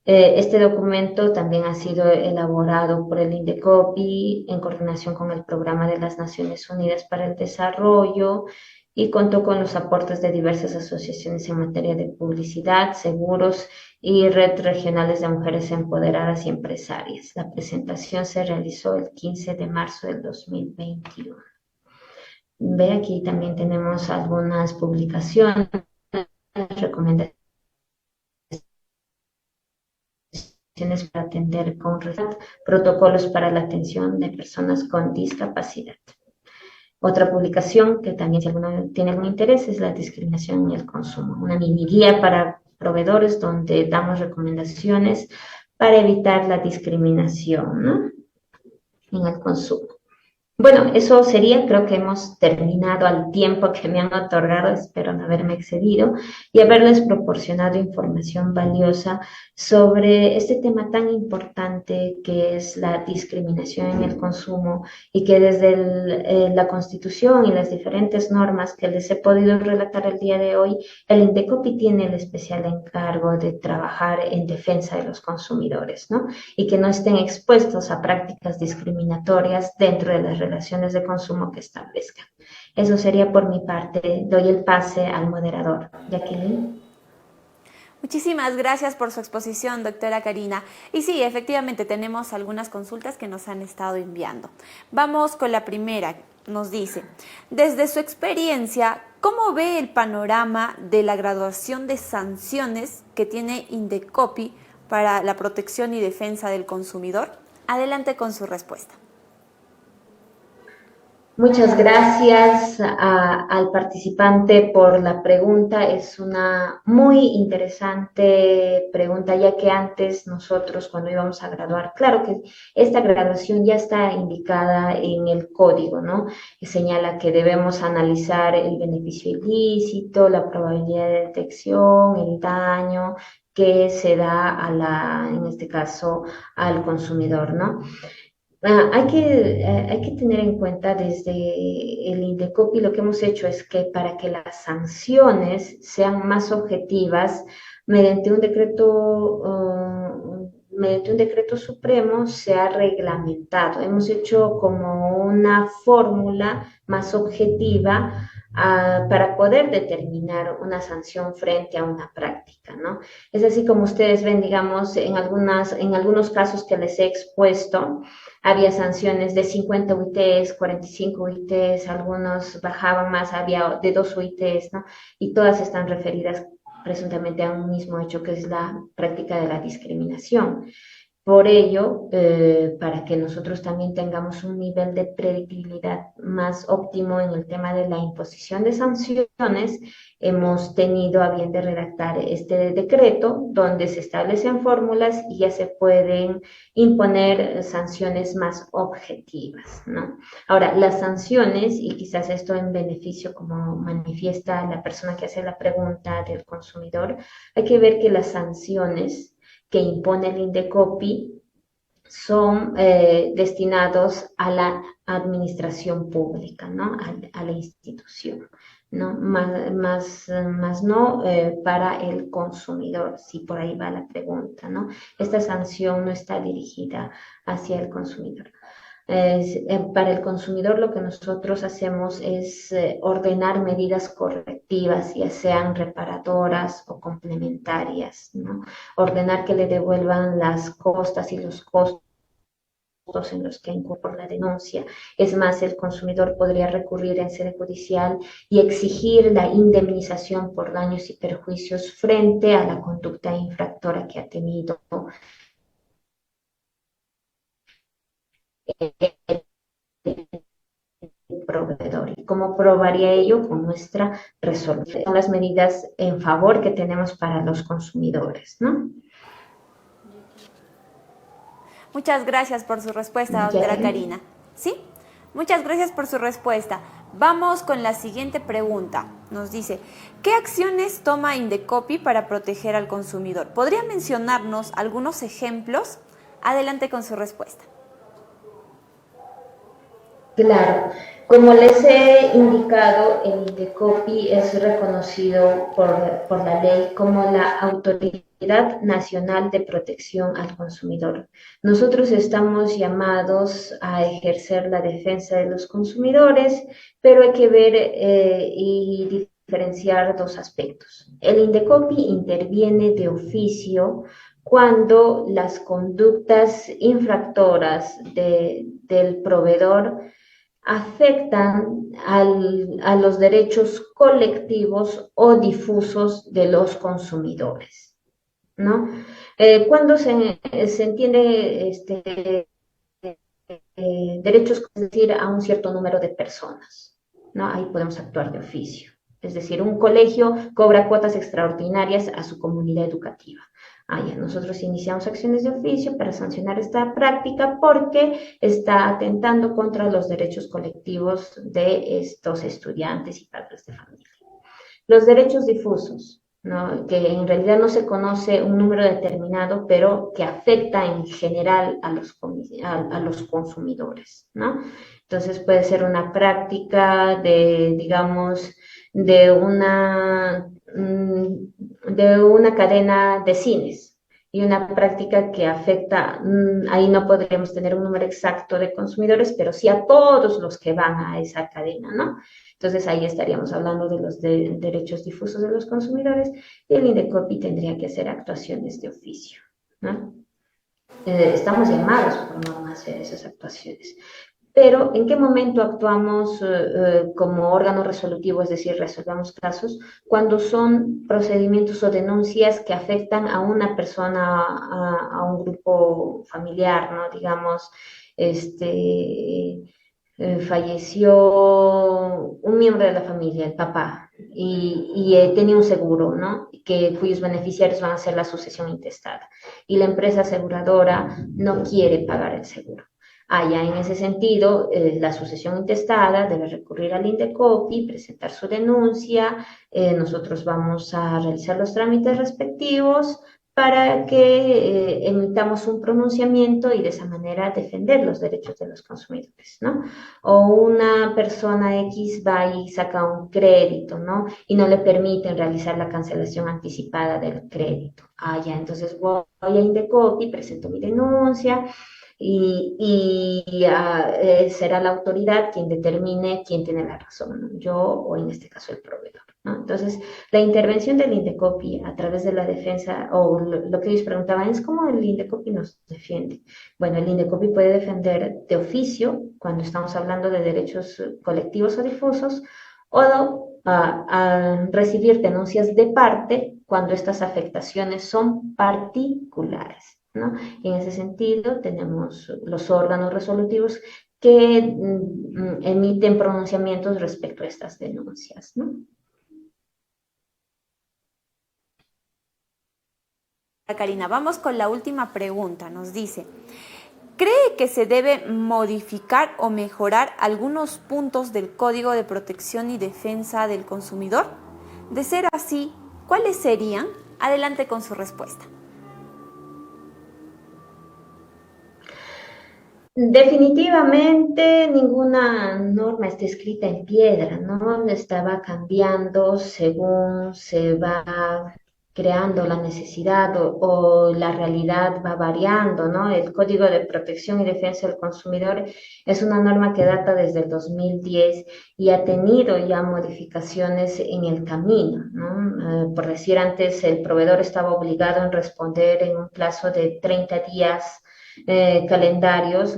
Este documento también ha sido elaborado por el INDECOPI en coordinación con el Programa de las Naciones Unidas para el Desarrollo y contó con los aportes de diversas asociaciones en materia de publicidad, seguros y red regionales de mujeres empoderadas y empresarias. La presentación se realizó el 15 de marzo del 2021. Ve, aquí también tenemos algunas publicaciones, recomendaciones para atender con protocolos para la atención de personas con discapacidad. Otra publicación que también, si alguno tiene algún interés, es la discriminación en el consumo, una mini guía para proveedores donde damos recomendaciones para evitar la discriminación, ¿no?, en el consumo. Bueno, eso sería, creo que hemos terminado al tiempo que me han otorgado, espero no haberme excedido, y haberles proporcionado información valiosa sobre este tema tan importante que es la discriminación en el consumo y que desde la Constitución y las diferentes normas que les he podido relatar el día de hoy, el INDECOPI tiene el especial encargo de trabajar en defensa de los consumidores, ¿no?, y que no estén expuestos a prácticas discriminatorias dentro de las relaciones de consumo que establezcan. Eso sería por mi parte. Doy el pase al moderador. Jacqueline. Muchísimas gracias por su exposición, doctora Karina. Y sí, efectivamente tenemos algunas consultas que nos han estado enviando. Vamos con la primera. Nos dice, desde su experiencia, ¿cómo ve el panorama de la graduación de sanciones que tiene INDECOPI para la protección y defensa del consumidor? Adelante con su respuesta. Muchas gracias al participante por la pregunta. Es una muy interesante pregunta, ya que antes nosotros cuando íbamos a graduar, claro que esta graduación ya está indicada en el código, ¿no?, que señala que debemos analizar el beneficio ilícito, la probabilidad de detección, el daño que se da en este caso, al consumidor, ¿no? Hay que tener en cuenta desde el INDECOPI lo que hemos hecho es que para que las sanciones sean más objetivas, mediante un decreto supremo se ha reglamentado. Hemos hecho como una fórmula más objetiva para poder determinar una sanción frente a una práctica, ¿no? Es así como ustedes ven, digamos, en algunos casos que les he expuesto, había sanciones de 50 UITs, 45 UITs, algunos bajaban más, había de 2 UITs, ¿no? Y todas están referidas presuntamente a un mismo hecho, que es la práctica de la discriminación. Por ello, para que nosotros también tengamos un nivel de predictibilidad más óptimo en el tema de la imposición de sanciones, hemos tenido a bien de redactar este decreto donde se establecen fórmulas y ya se pueden imponer sanciones más objetivas, ¿no? Ahora, las sanciones, y quizás esto en beneficio, como manifiesta la persona que hace la pregunta del consumidor, hay que ver que las sanciones que impone el INDECOPI son destinados a la administración pública, ¿no?, a la institución, ¿no?, más no para el consumidor, si por ahí va la pregunta, ¿no? Esta sanción no está dirigida hacia el consumidor. Para el consumidor lo que nosotros hacemos es ordenar medidas correctivas, ya sean reparadoras o complementarias, ¿no? Ordenar que le devuelvan las costas y los costos en los que incurre por la denuncia. Es más, el consumidor podría recurrir en sede judicial y exigir la indemnización por daños y perjuicios frente a la conducta infractora que ha tenido el proveedor. ¿Y cómo probaría ello? Con nuestra resolución. Son las medidas en favor que tenemos para los consumidores, ¿no? Muchas gracias por su respuesta, doctora Karina. ¿Sí? Muchas gracias por su respuesta. Vamos con la siguiente pregunta. Nos dice, ¿qué acciones toma INDECOPI para proteger al consumidor? ¿Podría mencionarnos algunos ejemplos? Adelante con su respuesta. Claro, como les he indicado, el INDECOPI es reconocido por la ley como la Autoridad Nacional de Protección al Consumidor. Nosotros estamos llamados a ejercer la defensa de los consumidores, pero hay que ver y diferenciar dos aspectos. El INDECOPI interviene de oficio cuando las conductas infractoras del proveedor afectan a los derechos colectivos o difusos de los consumidores. ¿no? Cuando se entiende derechos, es decir, a un cierto número de personas, ¿no? Ahí podemos actuar de oficio. Es decir, un colegio cobra cuotas extraordinarias a su comunidad educativa. Ya, nosotros iniciamos acciones de oficio para sancionar esta práctica porque está atentando contra los derechos colectivos de estos estudiantes y padres de familia. Los derechos difusos, ¿no? Que en realidad no se conoce un número determinado, pero que afecta en general a los consumidores, ¿no? Entonces puede ser una práctica de, digamos, de una cadena de cines y una práctica que afecta, ahí no podríamos tener un número exacto de consumidores, pero sí a todos los que van a esa cadena, ¿no? Entonces ahí estaríamos hablando de los derechos difusos de los consumidores y el INDECOPI tendría que hacer actuaciones de oficio, ¿no? Estamos llamados por norma a hacer esas actuaciones. Pero ¿en qué momento actuamos como órgano resolutivo, es decir, resolvemos casos? Cuando son procedimientos o denuncias que afectan a una persona, un grupo familiar, ¿no? Digamos, falleció un miembro de la familia, el papá, y tenía un seguro, ¿no? Cuyos beneficiarios van a ser la sucesión intestada. Y la empresa aseguradora no quiere pagar el seguro. Ya en ese sentido, la sucesión intestada debe recurrir al INDECOPI, presentar su denuncia, nosotros vamos a realizar los trámites respectivos para que emitamos un pronunciamiento y de esa manera defender los derechos de los consumidores, ¿no? O una persona X va y saca un crédito, ¿no? Y no le permiten realizar la cancelación anticipada del crédito. Ya, entonces voy a INDECOPI, presento mi denuncia, será la autoridad quien determine quién tiene la razón, ¿no? Yo o en este caso el proveedor, ¿no? Entonces, la intervención del INDECOPI a través de la defensa, o lo que ellos preguntaban es cómo el INDECOPI nos defiende. Bueno, el INDECOPI puede defender de oficio cuando estamos hablando de derechos colectivos o difusos, o a recibir denuncias de parte cuando estas afectaciones son particulares, ¿no? Y en ese sentido tenemos los órganos resolutivos que emiten pronunciamientos respecto a estas denuncias, ¿no? Karina, vamos con la última pregunta. Nos dice, ¿cree que se debe modificar o mejorar algunos puntos del Código de Protección y Defensa del Consumidor? De ser así, ¿cuáles serían? Adelante con su respuesta. Definitivamente ninguna norma está escrita en piedra, ¿no? Estaba cambiando según se va creando la necesidad o la realidad va variando, ¿no? El Código de Protección y Defensa del Consumidor es una norma que data desde el 2010 y ha tenido ya modificaciones en el camino, ¿no? Por decir, antes el proveedor estaba obligado en responder en un plazo de 30 días calendarios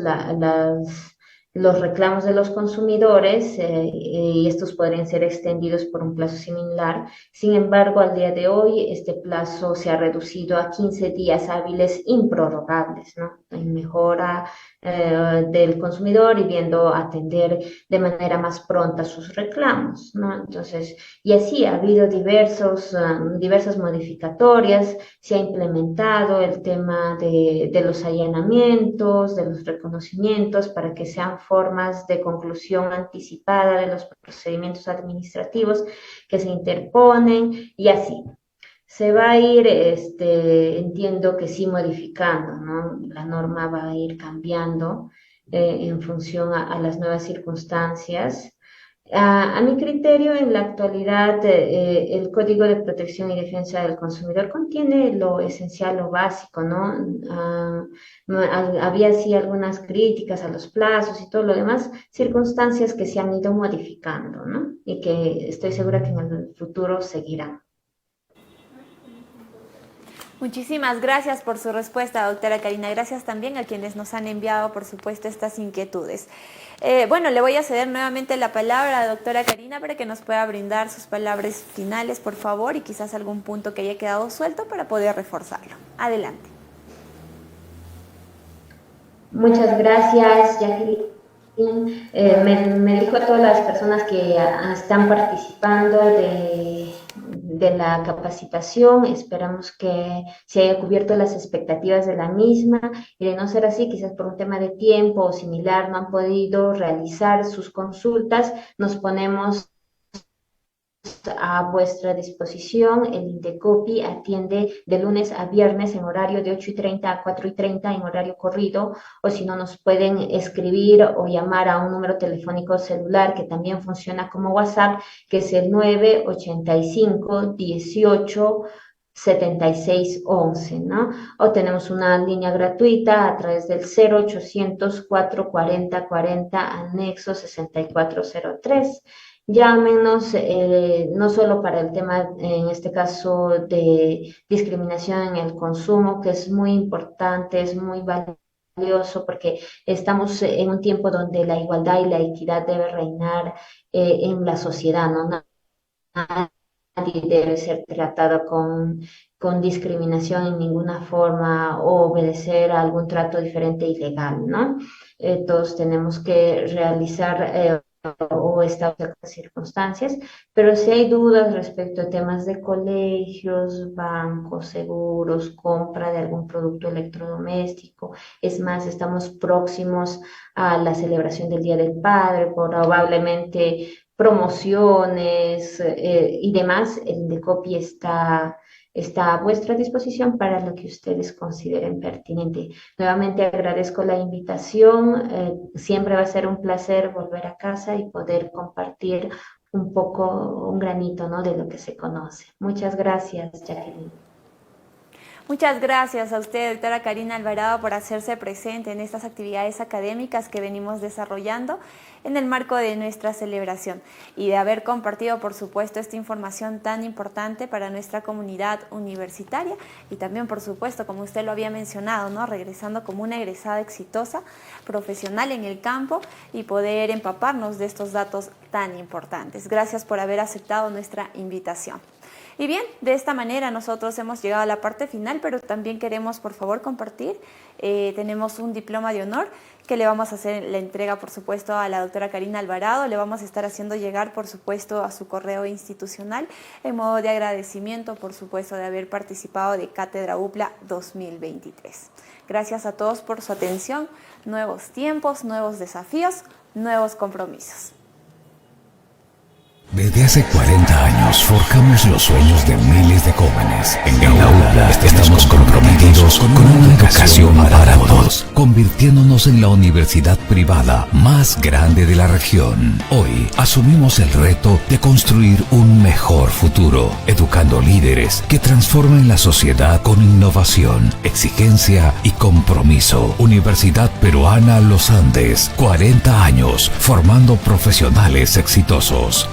los reclamos de los consumidores y estos podrían ser extendidos por un plazo similar. Sin embargo, al día de hoy este plazo se ha reducido a 15 días hábiles improrrogables, ¿no? En mejora del consumidor y viendo atender de manera más pronta sus reclamos, ¿no? Entonces, y así ha habido diversas modificatorias, se ha implementado el tema de los allanamientos, de los reconocimientos para que sean formas de conclusión anticipada de los procedimientos administrativos que se interponen y así. Se va a ir, entiendo que sí modificando, ¿no? La norma va a ir cambiando en función a las nuevas circunstancias. A mi criterio, en la actualidad, el Código de Protección y Defensa del Consumidor contiene lo esencial, lo básico, ¿no? Había sí algunas críticas a los plazos y todo lo demás, circunstancias que se han ido modificando, ¿no? Y que estoy segura que en el futuro seguirán. Muchísimas gracias por su respuesta, doctora Karina. Gracias también a quienes nos han enviado, por supuesto, estas inquietudes. Bueno, le voy a ceder nuevamente la palabra a la doctora Karina para que nos pueda brindar sus palabras finales, por favor, y quizás algún punto que haya quedado suelto para poder reforzarlo. Adelante. Muchas gracias, Jacqueline. Me dijo a todas las personas que están participando de la capacitación, esperamos que se haya cubierto las expectativas de la misma, y de no ser así, quizás por un tema de tiempo o similar no han podido realizar sus consultas, nos ponemos a vuestra disposición. El Indecopi atiende de lunes a viernes en horario de 8:30 a 4:30 en horario corrido, o si no nos pueden escribir o llamar a un número telefónico celular que también funciona como WhatsApp, que es el 985 18 7611, ¿no? O tenemos una línea gratuita a través del 0800 440 40 anexo 6403. Llámenos, no solo para el tema, en este caso, de discriminación en el consumo, que es muy importante, es muy valioso, porque estamos en un tiempo donde la igualdad y la equidad debe reinar en la sociedad, ¿no? Nadie debe ser tratado con discriminación en ninguna forma o obedecer a algún trato diferente ilegal, ¿no? Todos tenemos que realizar o estas circunstancias, pero si hay dudas respecto a temas de colegios, bancos, seguros, compra de algún producto electrodoméstico, es más, estamos próximos a la celebración del Día del Padre, probablemente promociones y demás, el Indecopi está a vuestra disposición para lo que ustedes consideren pertinente. Nuevamente agradezco la invitación, siempre va a ser un placer volver a casa y poder compartir un poco, un granito, ¿no?, de lo que se conoce. Muchas gracias, Jacqueline. Muchas gracias a usted, doctora Karina Alvarado, por hacerse presente en estas actividades académicas que venimos desarrollando en el marco de nuestra celebración y de haber compartido, por supuesto, esta información tan importante para nuestra comunidad universitaria y también, por supuesto, como usted lo había mencionado, ¿no?, regresando como una egresada exitosa, profesional en el campo y poder empaparnos de estos datos tan importantes. Gracias por haber aceptado nuestra invitación. Y bien, de esta manera nosotros hemos llegado a la parte final, pero también queremos, por favor, compartir. Tenemos un diploma de honor que le vamos a hacer la entrega, por supuesto, a la doctora Karina Alvarado. Le vamos a estar haciendo llegar, por supuesto, a su correo institucional en modo de agradecimiento, por supuesto, de haber participado de Cátedra UPLA 2023. Gracias a todos por su atención. Nuevos tiempos, nuevos desafíos, nuevos compromisos. Desde hace 40 años forjamos los sueños de miles de jóvenes. En la UPLA estamos comprometidos con una educación para todos, convirtiéndonos en la universidad privada más grande de la región. Hoy asumimos el reto de construir un mejor futuro, educando líderes que transformen la sociedad con innovación, exigencia y compromiso. Universidad Peruana Los Andes, 40 años formando profesionales exitosos.